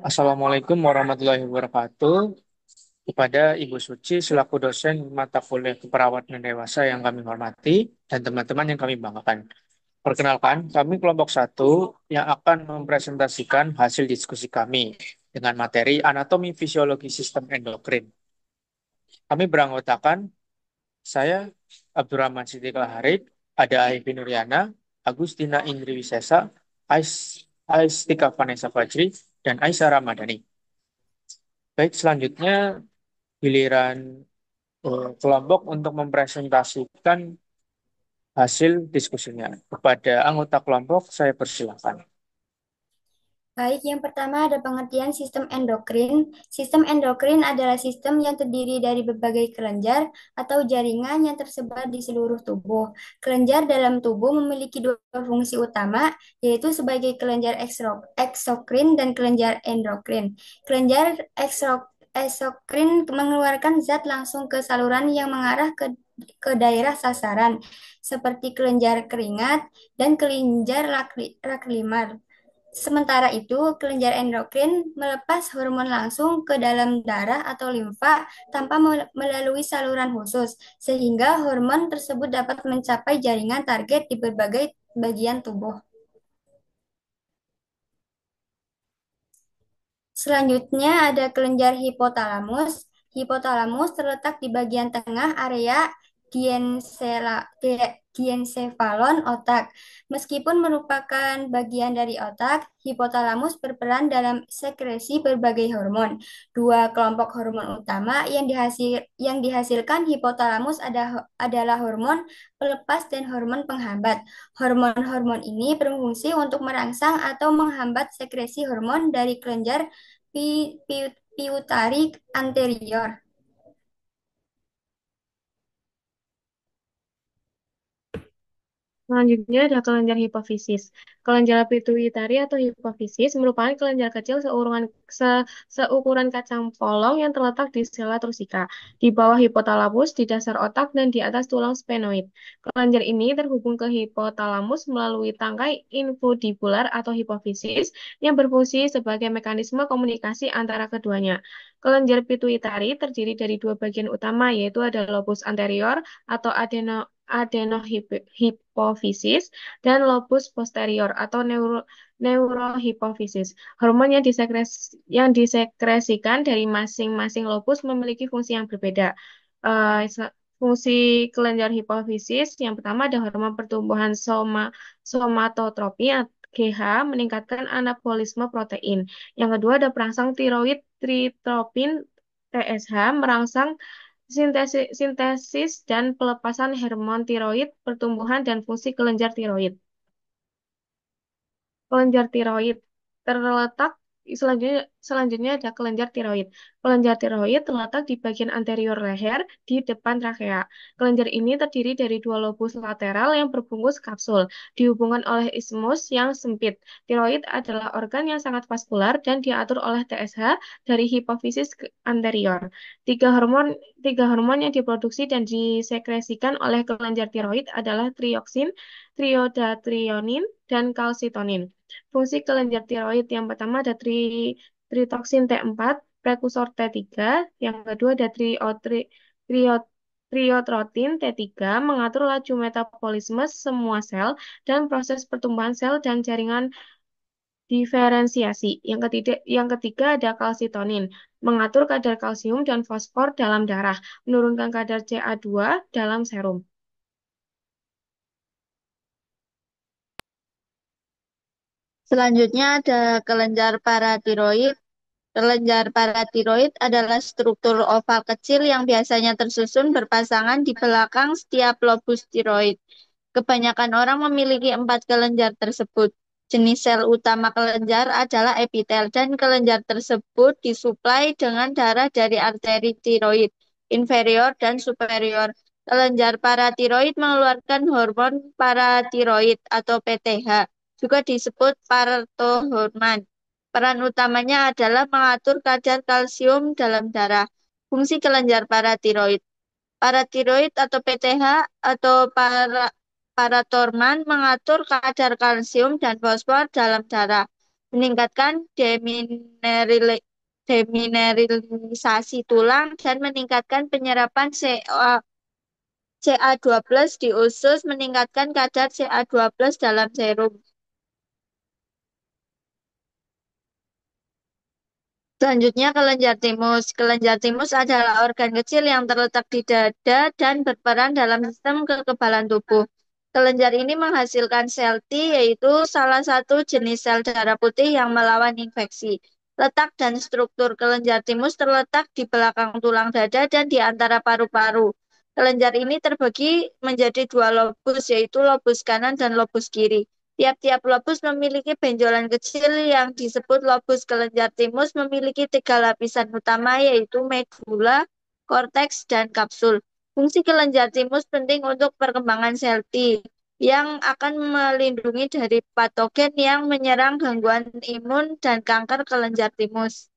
Assalamualaikum warahmatullahi wabarakatuh. Kepada Ibu Suci selaku dosen mata kuliah keperawatan dewasa yang kami hormati dan teman-teman yang kami banggakan. Perkenalkan, kami kelompok satu yang akan mempresentasikan hasil diskusi kami dengan materi anatomi fisiologi sistem endokrin. Kami beranggotakan saya Abdurrahman Siddiq Laharid, ada Aifi Nuryana, Agustina Indri Wisesa, Aistika Vanessa Fajri, dan Aisyah Ramadhani. Baik, selanjutnya giliran kelompok untuk mempresentasikan hasil diskusinya. Kepada anggota kelompok, saya persilakan. Baik, yang pertama ada pengertian sistem endokrin. Sistem endokrin adalah sistem yang terdiri dari berbagai kelenjar atau jaringan yang tersebar di seluruh tubuh. Kelenjar dalam tubuh memiliki dua fungsi utama, yaitu sebagai kelenjar eksokrin dan kelenjar endokrin. Kelenjar eksokrin mengeluarkan zat langsung ke saluran yang mengarah ke daerah sasaran, seperti kelenjar keringat dan kelenjar lakrimar. Sementara itu, kelenjar endokrin melepas hormon langsung ke dalam darah atau limfa tanpa melalui saluran khusus, sehingga hormon tersebut dapat mencapai jaringan target di berbagai bagian tubuh. Selanjutnya ada kelenjar hipotalamus. Hipotalamus terletak di bagian tengah area diensefalon otak. Meskipun merupakan bagian dari otak, hipotalamus berperan dalam sekresi berbagai hormon. Dua kelompok hormon utama yang dihasilkan hipotalamus adalah hormon pelepas dan hormon penghambat. Hormon-hormon ini berfungsi untuk merangsang atau menghambat sekresi hormon dari kelenjar piutari anterior. Selanjutnya ada kelenjar hipofisis. Kelenjar pituitari atau hipofisis merupakan kelenjar kecil seukuran kacang polong yang terletak di sela trusika, di bawah hipotalamus, di dasar otak, dan di atas tulang sphenoid. Kelenjar ini terhubung ke hipotalamus melalui tangkai infundibular atau hipofisis yang berfungsi sebagai mekanisme komunikasi antara keduanya. Kelenjar pituitari terdiri dari dua bagian utama, yaitu ada lobus anterior atau adenohipofisis dan lobus posterior atau neurohipofisis. Hormon yang disekresikan dari masing-masing lobus memiliki fungsi yang berbeda. Fungsi kelenjar hipofisis yang pertama ada hormon pertumbuhan somatotropi GH meningkatkan anabolisme protein. Yang kedua ada perangsang tiroid tritropin TSH merangsang sintesis dan pelepasan hormon tiroid, pertumbuhan dan fungsi kelenjar tiroid. Kelenjar tiroid terletak selanjutnya ada kelenjar tiroid. Kelenjar tiroid terletak di bagian anterior leher di depan trakea. Kelenjar ini terdiri dari dua lobus lateral yang berbungkus kapsul, dihubungkan oleh isthmus yang sempit. Tiroid adalah organ yang sangat vaskular dan diatur oleh TSH dari hipofisis anterior. Tiga hormon yang diproduksi dan disekresikan oleh kelenjar tiroid adalah trioksin, triodatrionin, dan kalsitonin. Fungsi kelenjar tiroid yang pertama ada tritoksin T4, prekursor T3, yang kedua ada trio- triotrotin T3, mengatur laju metabolisme semua sel dan proses pertumbuhan sel dan jaringan diferensiasi. Yang ketiga ada kalsitonin, mengatur kadar kalsium dan fosfor dalam darah, menurunkan kadar Ca2 dalam serum. Selanjutnya ada kelenjar paratiroid. Kelenjar paratiroid adalah struktur oval kecil yang biasanya tersusun berpasangan di belakang setiap lobus tiroid. Kebanyakan orang memiliki empat kelenjar tersebut. Jenis sel utama kelenjar adalah epitel dan kelenjar tersebut disuplai dengan darah dari arteri tiroid inferior dan superior. Kelenjar paratiroid mengeluarkan hormon paratiroid atau PTH, juga disebut partohormon. Peran utamanya adalah mengatur kadar kalsium dalam darah. Fungsi kelenjar paratiroid. Paratiroid atau PTH atau paratorman mengatur kadar kalsium dan fosfor dalam darah, meningkatkan demineralisasi tulang, dan meningkatkan penyerapan Ca2+ di usus, meningkatkan kadar Ca2+ dalam serum. Selanjutnya, kelenjar timus. Kelenjar timus adalah organ kecil yang terletak di dada dan berperan dalam sistem kekebalan tubuh. Kelenjar ini menghasilkan sel T, yaitu salah satu jenis sel darah putih yang melawan infeksi. Letak dan struktur kelenjar timus terletak di belakang tulang dada dan di antara paru-paru. Kelenjar ini terbagi menjadi dua lobus, yaitu lobus kanan dan lobus kiri. Tiap-tiap lobus memiliki benjolan kecil yang disebut lobus. Kelenjar timus memiliki tiga lapisan utama, yaitu medula, korteks, dan kapsul. Fungsi kelenjar timus penting untuk perkembangan sel T yang akan melindungi dari patogen yang menyerang gangguan imun dan kanker kelenjar timus.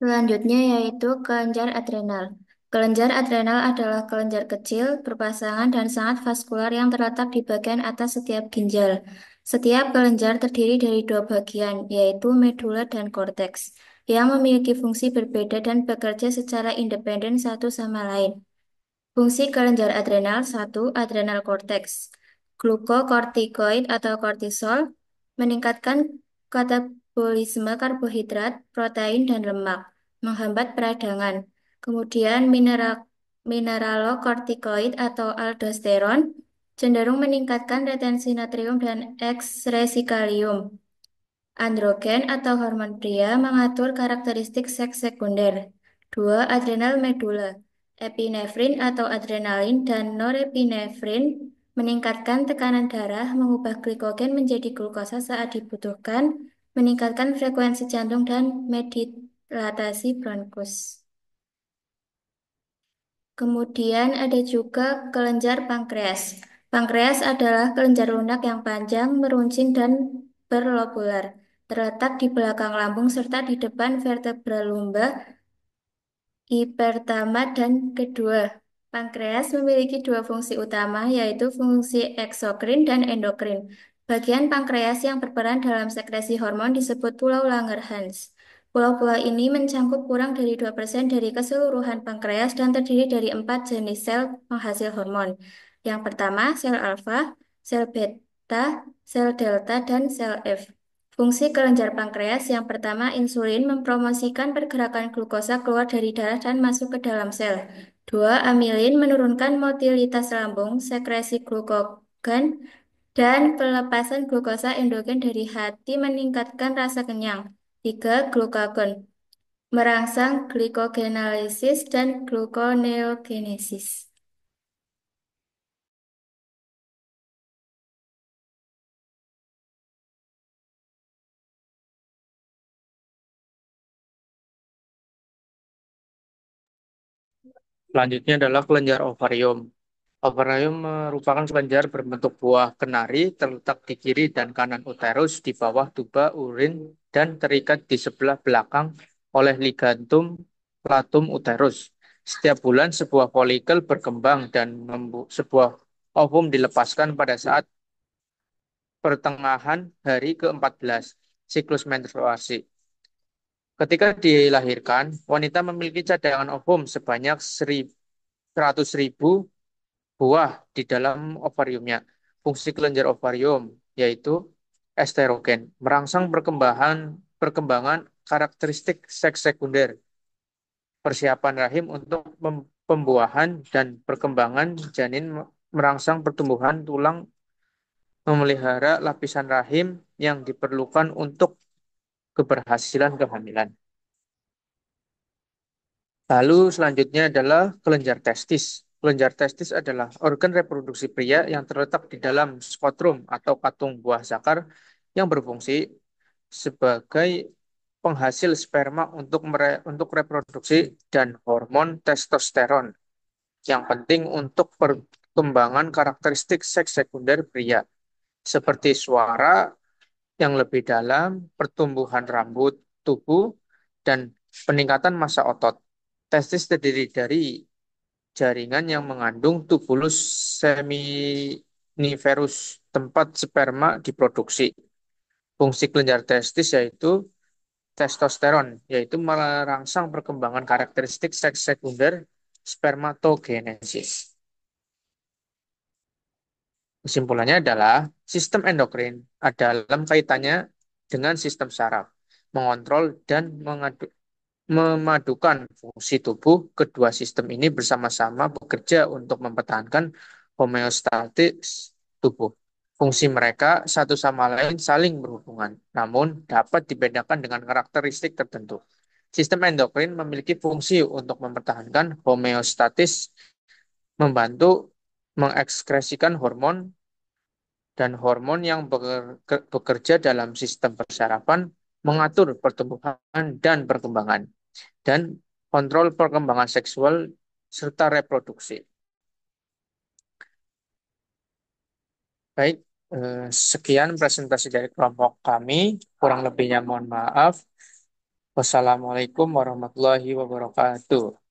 Selanjutnya yaitu kelenjar adrenal. Kelenjar adrenal adalah kelenjar kecil, berpasangan, dan sangat vaskular yang terletak di bagian atas setiap ginjal. Setiap kelenjar terdiri dari dua bagian, yaitu medula dan korteks, yang memiliki fungsi berbeda dan bekerja secara independen satu sama lain. Fungsi kelenjar adrenal 1. Adrenal korteks. Glukokortikoid atau kortisol meningkatkan katabolisme karbohidrat, protein, dan lemak, menghambat peradangan. Kemudian mineralokortikoid atau aldosteron cenderung meningkatkan retensi natrium dan ekskresi kalium. Androgen atau hormon pria mengatur karakteristik seks sekunder. 2. Adrenal medula. Epinefrin atau adrenalin dan norepinefrin meningkatkan tekanan darah, mengubah glikogen menjadi glukosa saat dibutuhkan, meningkatkan frekuensi jantung dan mendilatasi bronkus. Kemudian ada juga kelenjar pankreas. Pankreas adalah kelenjar lunak yang panjang, meruncing, dan berlobular. Terletak di belakang lambung serta di depan vertebra lumbar pertama dan kedua. Pankreas memiliki dua fungsi utama, yaitu fungsi eksokrin dan endokrin. Bagian pankreas yang berperan dalam sekresi hormon disebut pulau Langerhans. Pulau-pulau ini mencangkup kurang dari 2% dari keseluruhan pankreas dan terdiri dari 4 jenis sel penghasil hormon. Yang pertama, sel alfa, sel beta, sel delta, dan sel F. Fungsi kelenjar pankreas yang pertama, insulin mempromosikan pergerakan glukosa keluar dari darah dan masuk ke dalam sel. 2. Amilin menurunkan motilitas lambung, sekresi glukogen, dan pelepasan glukosa endogen dari hati meningkatkan rasa kenyang. 3. Glukagon merangsang glikogenalisis dan gluconeogenesis. Selanjutnya adalah kelenjar ovarium. Ovarium merupakan kelenjar berbentuk buah kenari terletak di kiri dan kanan uterus di bawah tuba urin dan terikat di sebelah belakang oleh ligatum flatum uterus. Setiap bulan sebuah folikel berkembang dan sebuah ovum dilepaskan pada saat pertengahan hari ke-14 siklus menstruasi. Ketika dilahirkan, wanita memiliki cadangan ovum sebanyak 100.000 buah di dalam ovariumnya. Fungsi kelenjar ovarium yaitu estrogen, merangsang perkembangan karakteristik seks sekunder, persiapan rahim untuk pembuahan dan perkembangan janin, merangsang pertumbuhan tulang, memelihara lapisan rahim yang diperlukan untuk keberhasilan kehamilan. Lalu selanjutnya adalah kelenjar testis. Kelenjar testis adalah organ reproduksi pria yang terletak di dalam skotrum atau patung buah zakar yang berfungsi sebagai penghasil sperma untuk reproduksi dan hormon testosteron yang penting untuk perkembangan karakteristik seks sekunder pria seperti suara yang lebih dalam, pertumbuhan rambut tubuh, dan peningkatan massa otot. Testis terdiri dari jaringan yang mengandung tubulus seminiferus, tempat sperma diproduksi. Fungsi kelenjar testis yaitu testosteron, yaitu merangsang perkembangan karakteristik seks sekunder spermatogenesis. Kesimpulannya adalah sistem endokrin dalam kaitannya dengan sistem saraf, mengontrol dan memadukan fungsi tubuh. Kedua sistem ini bersama-sama bekerja untuk mempertahankan homeostatis tubuh. Fungsi mereka satu sama lain saling berhubungan, namun dapat dibedakan dengan karakteristik tertentu. Sistem endokrin memiliki fungsi untuk mempertahankan homeostatis, membantu mengekskresikan hormon dan hormon yang bekerja dalam sistem persarafan, mengatur pertumbuhan dan perkembangan, dan kontrol perkembangan seksual serta reproduksi. Baik, sekian presentasi dari kelompok kami. Kurang lebihnya mohon maaf. Wassalamualaikum warahmatullahi wabarakatuh.